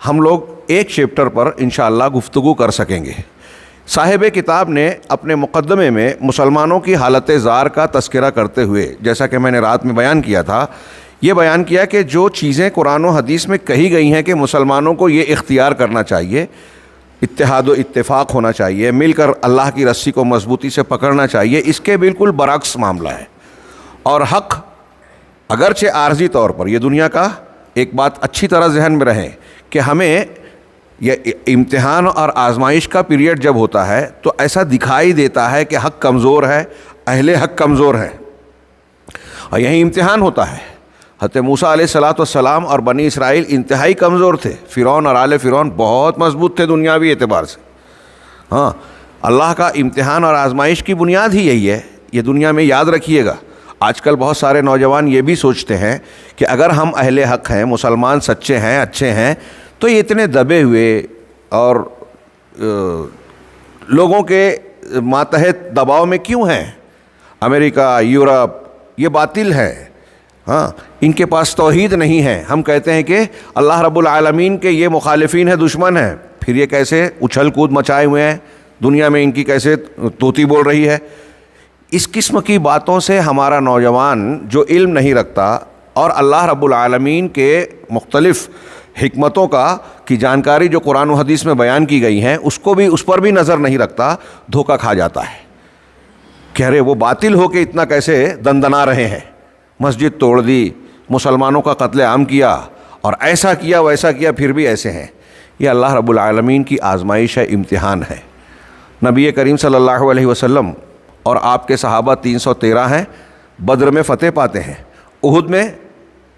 ہم لوگ ایک چیپٹر پر انشاءاللہ گفتگو کر سکیں گے۔ صاحب کتاب نے اپنے مقدمے میں مسلمانوں کی حالت زار کا تذکرہ کرتے ہوئے، جیسا کہ میں نے رات میں بیان کیا تھا، یہ بیان کیا کہ جو چیزیں قرآن و حدیث میں کہی گئی ہیں کہ مسلمانوں کو یہ اختیار کرنا چاہیے، اتحاد و اتفاق ہونا چاہیے، مل کر اللہ کی رسی کو مضبوطی سے پکڑنا چاہیے، اس کے بالکل برعکس معاملہ ہے۔ اور حق اگرچہ عارضی طور پر، یہ دنیا کا ایک بات اچھی طرح ذہن میں رہے کہ ہمیں یہ امتحان اور آزمائش کا پیریڈ جب ہوتا ہے تو ایسا دکھائی دیتا ہے کہ حق کمزور ہے، اہل حق کمزور ہیں، اور یہی امتحان ہوتا ہے۔ حضرت موسیٰ علیہ السلام اور بنی اسرائیل انتہائی کمزور تھے، فرعون اور آل فرعون بہت مضبوط تھے دنیاوی اعتبار سے۔ ہاں، اللہ کا امتحان اور آزمائش کی بنیاد ہی یہی ہے، یہ دنیا میں یاد رکھیے گا۔ آج کل بہت سارے نوجوان یہ بھی سوچتے ہیں کہ اگر ہم اہل حق ہیں، مسلمان سچے ہیں، اچھے ہیں، تو یہ اتنے دبے ہوئے اور لوگوں کے ماتحت دباؤ میں کیوں ہیں؟ امریکہ، یورپ، یہ باطل ہے، ہاں، ان کے پاس توحید نہیں ہے۔ ہم کہتے ہیں کہ اللہ رب العالمین کے یہ مخالفین ہیں، دشمن ہیں، پھر یہ کیسے اچھل کود مچائے ہوئے ہیں، دنیا میں ان کی کیسے طوطی بول رہی ہے۔ اس قسم کی باتوں سے ہمارا نوجوان جو علم نہیں رکھتا اور اللہ رب العالمین کے مختلف حکمتوں کی جانکاری جو قرآن و حدیث میں بیان کی گئی ہیں اس پر بھی نظر نہیں رکھتا، دھوکہ کھا جاتا ہے۔ کہہ رہے وہ باطل ہو کے اتنا کیسے دندنا رہے ہیں، مسجد توڑ دی، مسلمانوں کا قتل عام کیا اور ایسا کیا ویسا کیا، پھر بھی ایسے ہیں۔ یہ اللہ رب العالمین کی آزمائش ہے، امتحان ہے۔ نبی کریم صلی اللہ علیہ وسلم اور آپ کے صحابہ 313 ہیں، بدر میں فتح پاتے ہیں، احد میں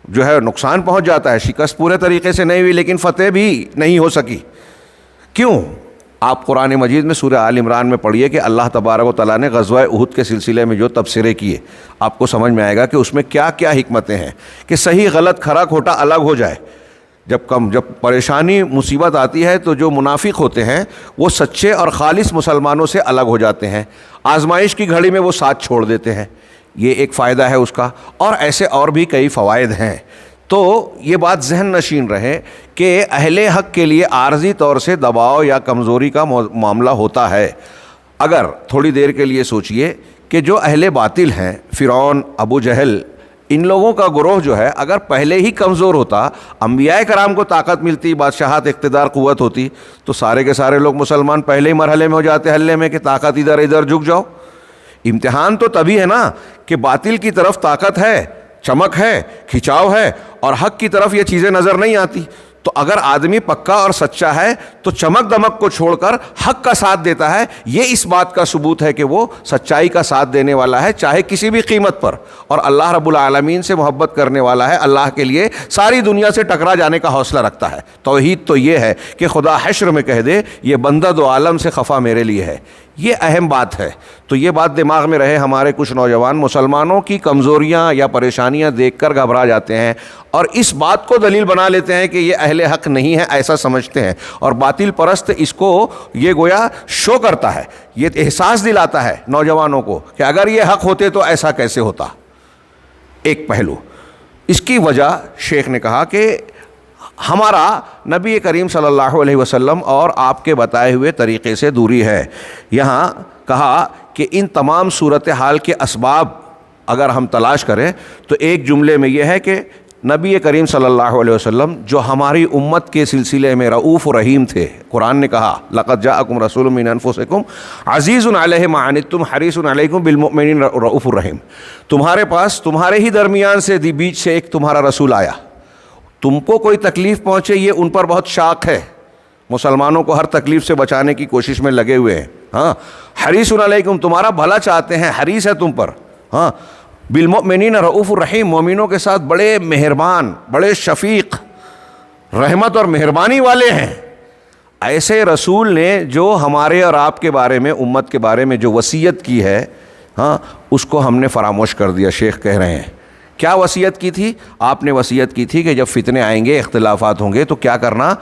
جو ہے نقصان پہنچ جاتا ہے، شکست پورے طریقے سے نہیں ہوئی لیکن فتح بھی نہیں ہو سکی۔ کیوں؟ آپ قرآن مجید میں سورہ آل عمران میں پڑھیے کہ اللہ تبارک و تعالیٰ نے غزوہ احد کے سلسلے میں جو تبصرے کیے، آپ کو سمجھ میں آئے گا کہ اس میں کیا کیا حکمتیں ہیں کہ صحیح غلط کھرا کھوٹا الگ ہو جائے۔ جب پریشانی مصیبت آتی ہے تو جو منافق ہوتے ہیں وہ سچے اور خالص مسلمانوں سے الگ ہو جاتے ہیں، آزمائش کی گھڑی میں وہ ساتھ چھوڑ دیتے ہیں، یہ ایک فائدہ ہے اس کا، اور ایسے اور بھی کئی فوائد ہیں۔ تو یہ بات ذہن نشین رہے کہ اہل حق کے لیے عارضی طور سے دباؤ یا کمزوری کا معاملہ ہوتا ہے۔ اگر تھوڑی دیر کے لیے سوچئے کہ جو اہل باطل ہیں، فرعون، ابو جہل، ان لوگوں کا گروہ جو ہے اگر پہلے ہی کمزور ہوتا، انبیاء کرام کو طاقت ملتی، بادشاہت، اقتدار، قوت ہوتی، تو سارے کے سارے لوگ مسلمان پہلے ہی مرحلے میں ہو جاتے حلے میں کہ طاقت ادھر ادھر جھک جاؤ۔ امتحان تو تبھی ہے نا کہ باطل کی طرف طاقت ہے، چمک ہے، کھچاؤ ہے، اور حق کی طرف یہ چیزیں نظر نہیں آتی۔ تو اگر آدمی پکا اور سچا ہے تو چمک دمک کو چھوڑ کر حق کا ساتھ دیتا ہے، یہ اس بات کا ثبوت ہے کہ وہ سچائی کا ساتھ دینے والا ہے، چاہے کسی بھی قیمت پر، اور اللہ رب العالمین سے محبت کرنے والا ہے، اللہ کے لیے ساری دنیا سے ٹکرا جانے کا حوصلہ رکھتا ہے۔ توحید تو یہ ہے کہ خدا حشر میں کہہ دے یہ بندہ دو عالم سے خفا میرے لیے ہے، یہ اہم بات ہے۔ تو یہ بات دماغ میں رہے، ہمارے کچھ نوجوان مسلمانوں کی کمزوریاں یا پریشانیاں دیکھ کر گھبرا جاتے ہیں اور اس بات کو دلیل بنا لیتے ہیں کہ یہ اہل حق نہیں ہے، ایسا سمجھتے ہیں، اور باطل پرست اس کو یہ گویا شو کرتا ہے، یہ احساس دلاتا ہے نوجوانوں کو کہ اگر یہ حق ہوتے تو ایسا کیسے ہوتا۔ ایک پہلو اس کی وجہ شیخ نے کہا کہ ہمارا نبی کریم صلی اللہ علیہ وسلم اور آپ کے بتائے ہوئے طریقے سے دوری ہے۔ یہاں کہا کہ ان تمام صورتحال کے اسباب اگر ہم تلاش کریں تو ایک جملے میں یہ ہے کہ نبی کریم صلی اللہ علیہ وسلم جو ہماری امت کے سلسلے میں رؤوف و رحیم تھے، قرآن نے کہا لقد جاءکم رسول من انفسکم عزیز علیہ ما عنتم حریص علیکم بالمؤمنین رؤوف الرحیم، تمہارے پاس تمہارے ہی درمیان سے بیچ سے ایک تمہارا رسول آیا، تم کو کوئی تکلیف پہنچے یہ ان پر بہت شاق ہے، مسلمانوں کو ہر تکلیف سے بچانے کی کوشش میں لگے ہوئے ہیں، ہاں، حریص علیکم تمہارا بھلا چاہتے ہیں، حریص ہے تم پر، ہاں، بالمؤمنین رؤوف الرحیم مومنوں کے ساتھ بڑے مہربان، بڑے شفیق، رحمت اور مہربانی والے ہیں۔ ایسے رسول نے جو ہمارے اور آپ کے بارے میں، امت کے بارے میں جو وصیت کی ہے، ہاں، اس کو ہم نے فراموش کر دیا۔ شیخ کہہ رہے ہیں کیا وصیت کی تھی؟ آپ نے وصیت کی تھی کہ جب فتنے آئیں گے، اختلافات ہوں گے تو کیا کرنا؟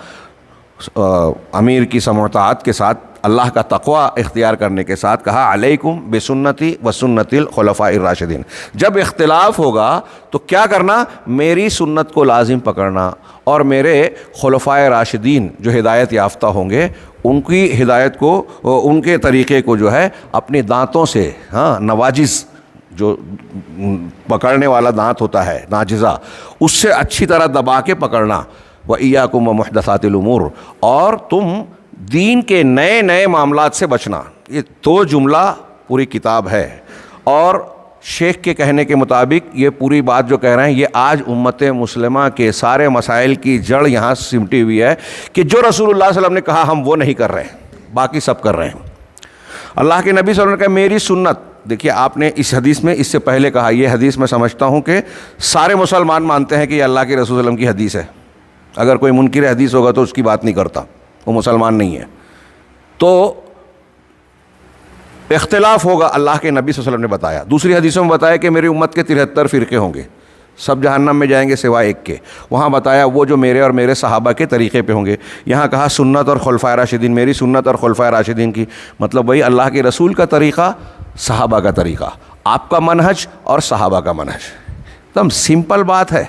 امیر کی سماعت کے ساتھ اللہ کا تقوی اختیار کرنے کے ساتھ کہا علیکم بسنتی و سنت الخلفاء الراشدین. جب اختلاف ہوگا تو کیا کرنا؟ میری سنت کو لازم پکڑنا اور میرے خلفاء راشدین جو ہدایت یافتہ ہوں گے ان کی ہدایت کو، ان کے طریقے کو جو ہے اپنی دانتوں سے، نواجز جو پکڑنے والا دانت ہوتا ہے، ناجزہ، اس سے اچھی طرح دبا کے پکڑنا. وَإِيَّاكُمْ وَمُحْدَثَاتِ الْأُمُورِ، اور تم دین کے نئے نئے معاملات سے بچنا. یہ دو جملہ پوری کتاب ہے، اور شیخ کے کہنے کے مطابق یہ پوری بات جو کہہ رہے ہیں یہ آج امت مسلمہ کے سارے مسائل کی جڑ یہاں سمٹی ہوئی ہے کہ جو رسول اللہ صلی اللہ علیہ وسلم نے کہا ہم وہ نہیں کر رہے ہیں، باقی سب کر رہے ہیں. اللہ کے نبی صلی اللہ علیہ وسلم نے کہا میری سنت. دیکھیے آپ نے اس حدیث میں اس سے پہلے کہا، یہ حدیث میں سمجھتا ہوں کہ سارے مسلمان مانتے ہیں کہ یہ اللہ کے رسول صلی اللہ علیہ وسلم کی حدیث ہے. اگر کوئی منکر حدیث ہوگا تو اس کی بات نہیں کرتا، وہ مسلمان نہیں ہے. تو اختلاف ہوگا، اللہ کے نبی صلی اللہ علیہ وسلم نے بتایا. دوسری حدیثوں میں بتایا کہ میری امت کے 73 فرقے ہوں گے، سب جہنم میں جائیں گے سوائے ایک کے. وہاں بتایا وہ جو میرے اور میرے صحابہ کے طریقے پہ ہوں گے. یہاں کہا سنت اور خلفائے راشدین، میری سنت اور خلفائے راشدین کی، مطلب وہی اللہ کے رسول کا طریقہ، صحابہ کا طریقہ، آپ کا منہج اور صحابہ کا منہج. ایک دم سمپل بات ہے.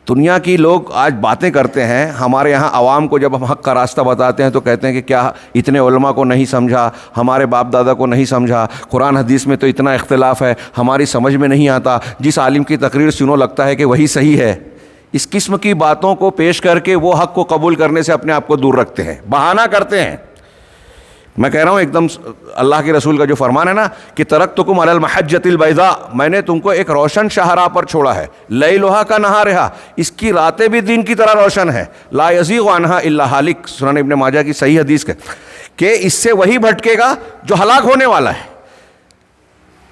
دنیا کی لوگ آج باتیں کرتے ہیں، ہمارے یہاں عوام کو جب ہم حق کا راستہ بتاتے ہیں تو کہتے ہیں کہ کیا اتنے علماء کو نہیں سمجھا، ہمارے باپ دادا کو نہیں سمجھا، قرآن حدیث میں تو اتنا اختلاف ہے، ہماری سمجھ میں نہیں آتا، جس عالم کی تقریر سنو لگتا ہے کہ وہی صحیح ہے. اس قسم کی باتوں کو پیش کر کے وہ حق کو قبول کرنے سے اپنے آپ کو دور رکھتے ہیں، بہانہ کرتے ہیں. میں کہہ رہا ہوں ایک دم اللہ کے رسول کا جو فرمان ہے نا کہ ترکتکم علی المحجۃ البیضاء، میں نے تم کو ایک روشن شاہراہ پر چھوڑا ہے، لیلھا کنہارھا، اس کی راتیں بھی دن کی طرح روشن ہے، لا یزیغ عنہا الا ہالک، سنن ابن ماجہ کی صحیح حدیث کہ اس سے وہی بھٹکے گا جو ہلاک ہونے والا ہے.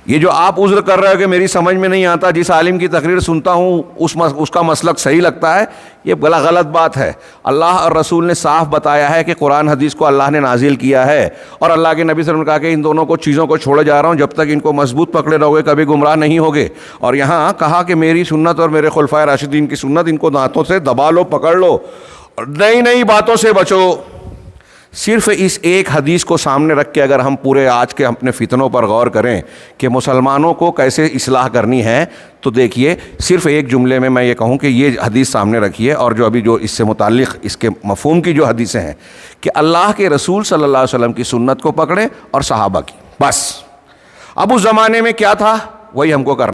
یہ جو آپ عذر کر رہے ہو کہ میری سمجھ میں نہیں آتا، جس عالم کی تقریر سنتا ہوں اس کا مسلک صحیح لگتا ہے، یہ بلا غلط بات ہے. اللہ اور رسول نے صاف بتایا ہے کہ قرآن حدیث کو اللہ نے نازل کیا ہے، اور اللہ کے نبی صلی اللہ علیہ وسلم نے کہا کہ ان دونوں چیزوں کو چھوڑے جا رہا ہوں، جب تک ان کو مضبوط پکڑے رہو گے کبھی گمراہ نہیں ہوگے. اور یہاں کہا کہ میری سنت اور میرے خلفائے راشدین کی سنت، ان کو دانتوں سے دبا لو، پکڑ لو، اور نئی نئی باتوں سے بچو. صرف اس ایک حدیث کو سامنے رکھ کے اگر ہم پورے آج کے اپنے فتنوں پر غور کریں کہ مسلمانوں کو کیسے اصلاح کرنی ہے، تو دیکھیے صرف ایک جملے میں میں یہ کہوں کہ یہ حدیث سامنے رکھیے، اور جو ابھی جو اس سے متعلق اس کے مفہوم کی جو حدیثیں ہیں کہ اللہ کے رسول صلی اللہ علیہ وسلم کی سنت کو پکڑیں اور صحابہ کی، بس. اب اس زمانے میں کیا تھا وہی ہم کو کرنا.